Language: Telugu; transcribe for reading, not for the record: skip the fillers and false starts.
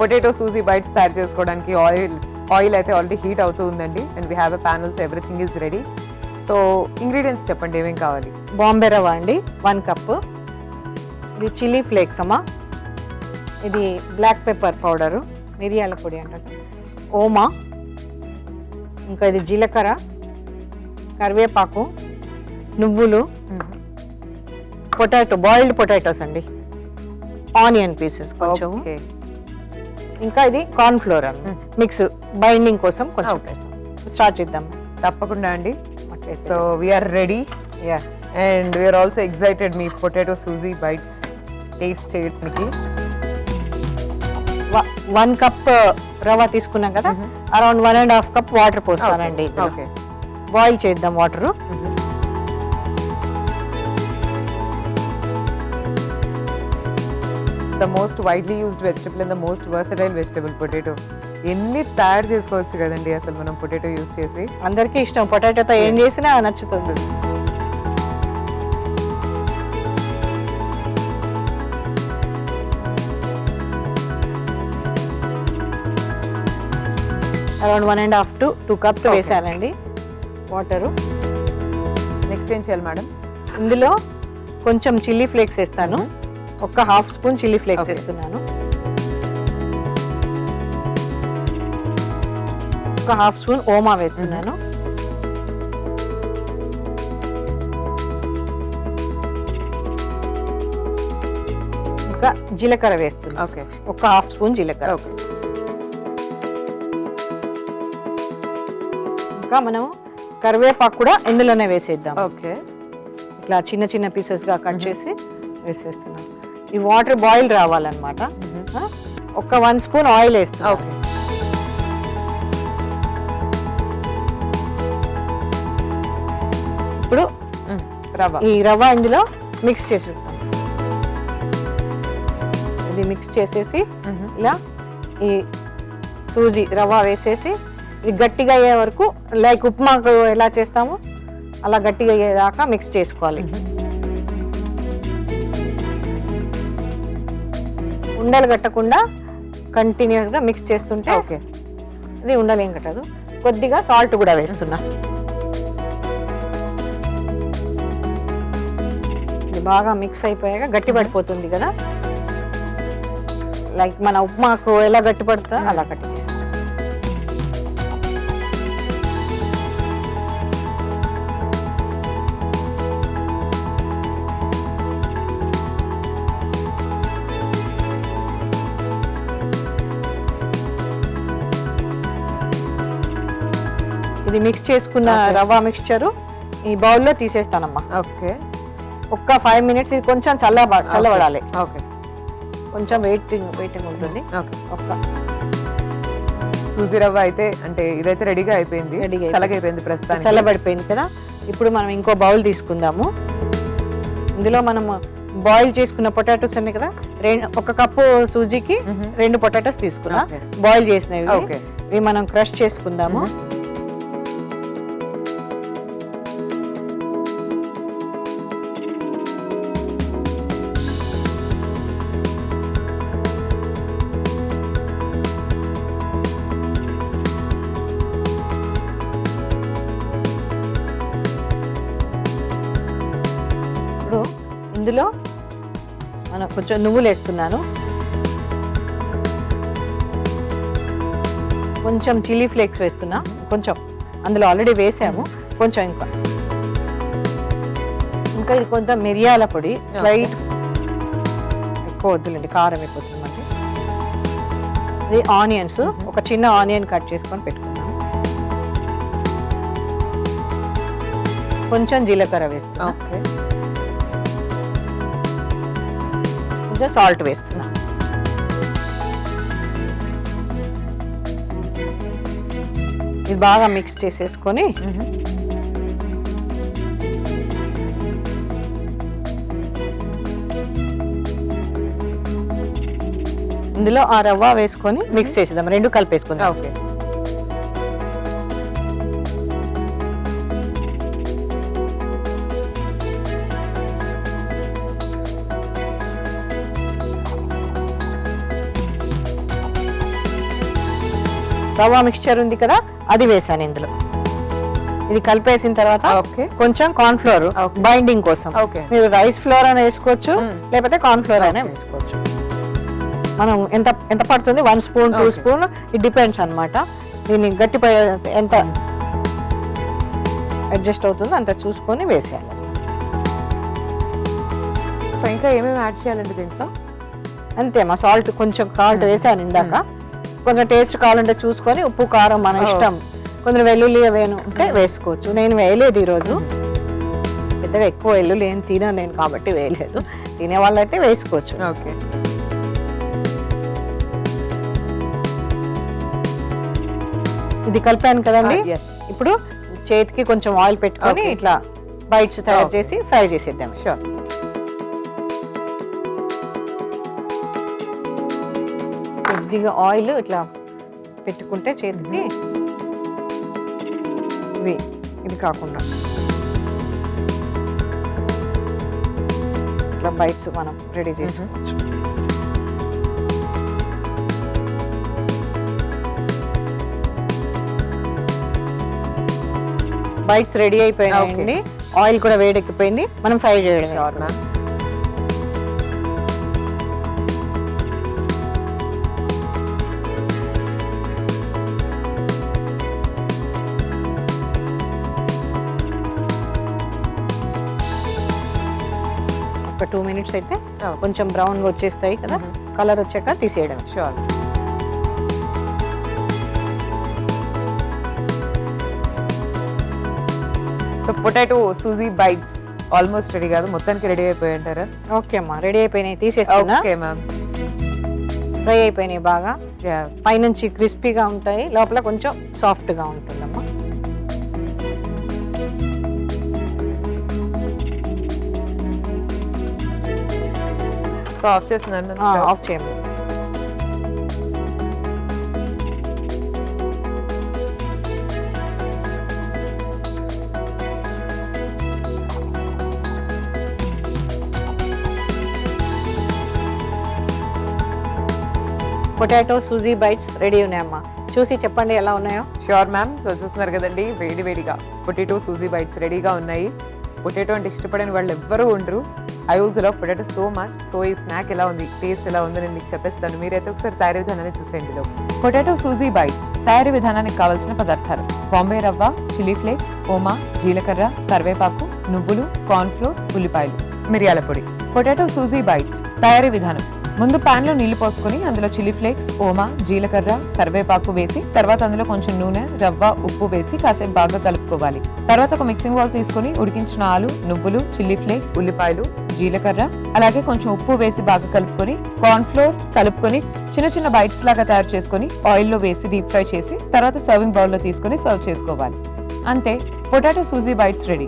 పొటాటో సూజీ బైట్స్ తయారు చేసుకోవడానికి ఆయిల్ అయితే ఆల్రెడీ హీట్ అవుతూ ఉందండి. And we have a panels, everything is ready. So ingredients చెప్పండి, ఏమేం కావాలి? బాంబే రవ్వ అండి 1 కప్పు. ఇది చిల్లీ ఫ్లేక్స్ అమ్మా. ఇది బ్లాక్ పెప్పర్ పౌడరు, మిరియాల పొడి అంటారు. ఓమా, ఇంకా ఇది జీలకర్ర, కరివేపాకు, నువ్వులు, పొటాటో, బాయిల్డ్ పొటాటోస్ అండి, ఆనియన్ పీసెస్ కొంచెం, ఇంకా ఇది కార్న్ ఫ్లోర్ అండి మిక్స్ బైండింగ్ కోసం కొంచెం. స్టార్ట్ చేద్దాం. తప్పకుండా అండి. So we're ready. And we're also excited మీ పొటాటో సూజీ బైట్స్ టేస్ట్ చేయడానికి. 1 కప్ రవ్వ తీసుకున్నాం కదా, అరౌండ్ 1.5 కప్ వాటర్ పోస్తానండి. ఓకే, బాయిల్ చేద్దాం water. The most widely used vegetable and the most versatile vegetable potato. ఎన్ని తయారు చేసుకోవచ్చు కదండి అసలు మనం పొటాటో యూజ్ చేసి. అందరికీ ఇష్టం, పొటాటోతో ఏం చేసినా నచ్చుతుంది. అరౌండ్ 1.5 to 2 కప్స్ వేసానండి వాటరు. నెక్స్ట్ ఏం చేయాలి మేడం? ఇందులో కొంచెం చిల్లీ ఫ్లేక్స్ వేస్తాను. ఒక 1/2 స్పూన్ చిల్లీ ఫ్లేక్స్ వేస్తున్నాను. ఒక 1/2 స్పూన్ ఓమా వేస్తున్నాను. ఇంకా జీలకర్ర వేస్తున్నాను. ఓకే, ఒక 1/2 స్పూన్ జీలకర్ర. ఓకే. ఇంకా మనం కరివేపాకు కూడా ఇందులోనే వేసేద్దాం. ఓకే, ఇట్లా చిన్న చిన్న పీసెస్ గా కట్ చేసి వేసేస్తున్నాం. ఈ వాటర్ బాయిల్ రావాలన్నమాట. ఒక 1 స్పూన్ ఆయిల్ వేస్తున్నాం. ఓకే. ఇప్పుడు ఈ రవ్వ ఇందులో మిక్స్ చేసేస్తాం. ఇది మిక్స్ చేసేసి ఇలా ఈ సూజీ రవ్వ వేసేసి ఇది గట్టిగా అయ్యే వరకు, లైక్ ఉప్మాకు ఎలా చేస్తామో అలా గట్టిగా అయ్యేదాకా మిక్స్ చేసుకోవాలి. ఉండలు కట్టకుండా కంటిన్యూస్ గా మిక్స్ చేస్తుంటే ఓకే, ఇది ఉండలేం కట్టదు. కొద్దిగా సాల్ట్ కూడా వేస్తున్నా. ఇది బాగా మిక్స్ అయిపోయాక గట్టి పడిపోతుంది కదా, లైక్ మన ఉప్మాకు ఎలా గట్టి పడుతుందో అలా గట్టి చేస్తాం. ఇది మిక్స్ చేసుకున్న రవ్వ మిక్స్చరు ఈ బౌల్లో తీసేస్తానమ్మా. ఓకే. ఒక్క 5 మినిట్స్ ఇది కొంచెం చల్లబడాలి. ఓకే, కొంచెం వెయిటింగ్ ఉంటుంది. ఓకే. ఒక్క సూజీ రవ్వ అయితే అంటే ఇదైతే రెడీగా అయిపోయింది, చల్లగైపోయింది, ప్రస్తుతానికి చల్లబడిపోయింది కదా. ఇప్పుడు మనం ఇంకో బౌల్ తీసుకుందాము. ఇందులో మనం బాయిల్ చేసుకున్న పొటాటోస్ అన్ని కదా, 1 కప్పు సూజీకి 2 పొటాటోస్ తీసుకున్నా, బాయిల్ చేసినవి. ఓకే, ఇవి మనం క్రష్ చేసుకుందాము. ఇందులో మనం కొంచెం నువ్వులు వేస్తున్నాను, కొంచెం చిల్లీ ఫ్లేక్స్ వేస్తున్నా, కొంచెం అందులో ఆల్రెడీ వేసాము, కొంచెం ఇంకా ఇది కొంచెం మిరియాల పొడి, స్లైట్ ఎక్కువ వద్దులేండి, కారం అయిపోతుంది మనకి. ఇది ఆనియన్స్, ఒక చిన్న ఆనియన్ కట్ చేసుకొని పెట్టుకున్నాను. కొంచెం జీలకర్ర వేస్తున్నా. ఓకే, కొంచెం సాల్ట్ వేస్తున్నా. ఇది బాగా మిక్స్ చేసేసుకొని ఇందులో ఆ రవ్వ వేసుకొని మిక్స్ చేసేద్దాం, 2 కలిపేసుకుందాం. ఓకే. రవ్వ మిక్స్చర్ ఉంది కదా అది వేసాను ఇందులో. ఇది కలిపేసిన తర్వాత ఓకే కొంచెం కార్న్ ఫ్లోర్ బైండింగ్ కోసం. ఓకే మీరు రైస్ ఫ్లోర్ అయినా వేసుకోవచ్చు, లేకపోతే కార్న్ ఫ్లోర్ అయినా వేసుకోవచ్చు. మనం ఎంత ఎంత పడుతుంది, 1 స్పూన్ 2 స్పూన్, ఇట్ డిపెండ్స్ అన్నమాట. దీన్ని గట్టి ఎంత అడ్జస్ట్ అవుతుందో అంత చూసుకొని వేసేయాలి. సో ఇంకా ఏమేమి యాడ్ చేయాలండి దీంట్లో? అంతే మా సాల్ట్, కొంచెం సాల్ట్ వేసాను ఇందాక. కొంచెం టేస్ట్ కావాలంటే చూసుకొని, ఉప్పు కారం మన ఇష్టం. కొంచెం వెల్లుల్లి ఉంటే వేసుకోవచ్చు. నేను వేయలేదు ఈరోజు, పెద్దగా ఎక్కువ వెల్లుల్లి ఏం తినను నేను కాబట్టి వేయలేదు. తినే వాళ్ళైతే వేసుకోవచ్చు. ఓకే ఇది కలిపాను కదండి. yes. ఇప్పుడు చేతికి కొంచెం ఆయిల్ పెట్టుకొని ఇట్లా బైట్స్ తయారు చేసి ఫ్రై చేసేద్దాం. షూర్. కొద్దిగా ఆయిల్ ఇట్లా పెట్టుకుంటే చేతికి ఇది కాకుండా ఇట్లా బైట్స్ మనం రెడీ చేసుకోవచ్చు. బైట్స్ రెడీ అయిపోయినాయండి. ఆయిల్ కూడా వేడెక్కిపోయింది, మనం ఫ్రై చేయడం. Sure ma'am. ఒక 2 మినిట్స్ అయితే కొంచెం బ్రౌన్ వచ్చేస్తాయి కదా, కలర్ వచ్చాక తీసేయడం. Sure. So potato suji bites almost ready కాదు, మొత్తానికి రెడీ అయిపోయి అంటారా? ఓకే అమ్మా, రెడీ అయిపోయినాయి, తీసేస్తున్నా. Okay ma'am. ఫ్రై అయిపోయినాయి బాగా. పైనుంచి క్రిస్పీగా ఉంటాయి, లోపల కొంచెం సాఫ్ట్గా ఉంటుందమ్మా. సో ఆఫ్ చేస్తున్నాను. ఆఫ్ చేయండి. పొటాటో సూజీ బైట్స్ రెడీ ఉన్నాయమ్మా, చూసి చెప్పండి ఎలా ఉన్నాయో. Sure ma'am. సో చూస్తున్నారు కదండి, వేడి వేడిగా పొటాటో సూజీ బైట్స్ రెడీగా ఉన్నాయి. పొటాటో అంటే ఇష్టపడని వాళ్ళు ఎవ్వరూ ఉండరు. I also love potato so much. So ఈ స్నాక్ ఎలా ఉంది, టేస్ట్ ఎలా ఉందో నేను మీకు చెప్పేస్తాను. మీరైతే ఒకసారి తయారీ విధానాన్ని చూసేయండి. పొటాటో సూజీ బైట్స్ తయారీ విధానానికి కావాల్సిన పదార్థాలు: బాంబే రవ్వ, చిల్లీ ఫ్లేక్స్, ఓమా, జీలకర్ర, కరివేపాకు, నువ్వులు, కార్న్ ఫ్లోర్, ఉల్లిపాయలు, మిరియాల పొడి. పొటాటో సూజీ బైట్స్ తయారీ విధానం: ముందు పాన్ లో నీళ్లు పోసుకొని అందులో చిల్లీ ఫ్లేక్స్, ఓమా, జీలకర్ర, కరివేపాకు వేసి తర్వాత అందులో కొంచెం నూనె, రవ్వ, ఉప్పు వేసి కాసేపు బాగా కలుపుకోవాలి. తర్వాత ఒక మిక్సింగ్ బౌల్ తీసుకొని ఉడికించిన ఆలు, నువ్వులు, చిల్లీ ఫ్లేక్స్, ఉల్లిపాయలు, జీలకర్ర, అలాగే కొంచెం ఉప్పు వేసి బాగా కలుపుకొని కార్న్ ఫ్లోర్ కలుపుకొని చిన్న చిన్న బైట్స్ లాగా తయారు చేసుకొని ఆయిల్లో వేసి డీప్ ఫ్రై చేసి తర్వాత సర్వింగ్ బౌల్ లో తీసుకొని సర్వ్ చేసుకోవాలి. అంతే, పొటాటో సూజీ బైట్స్ రెడీ.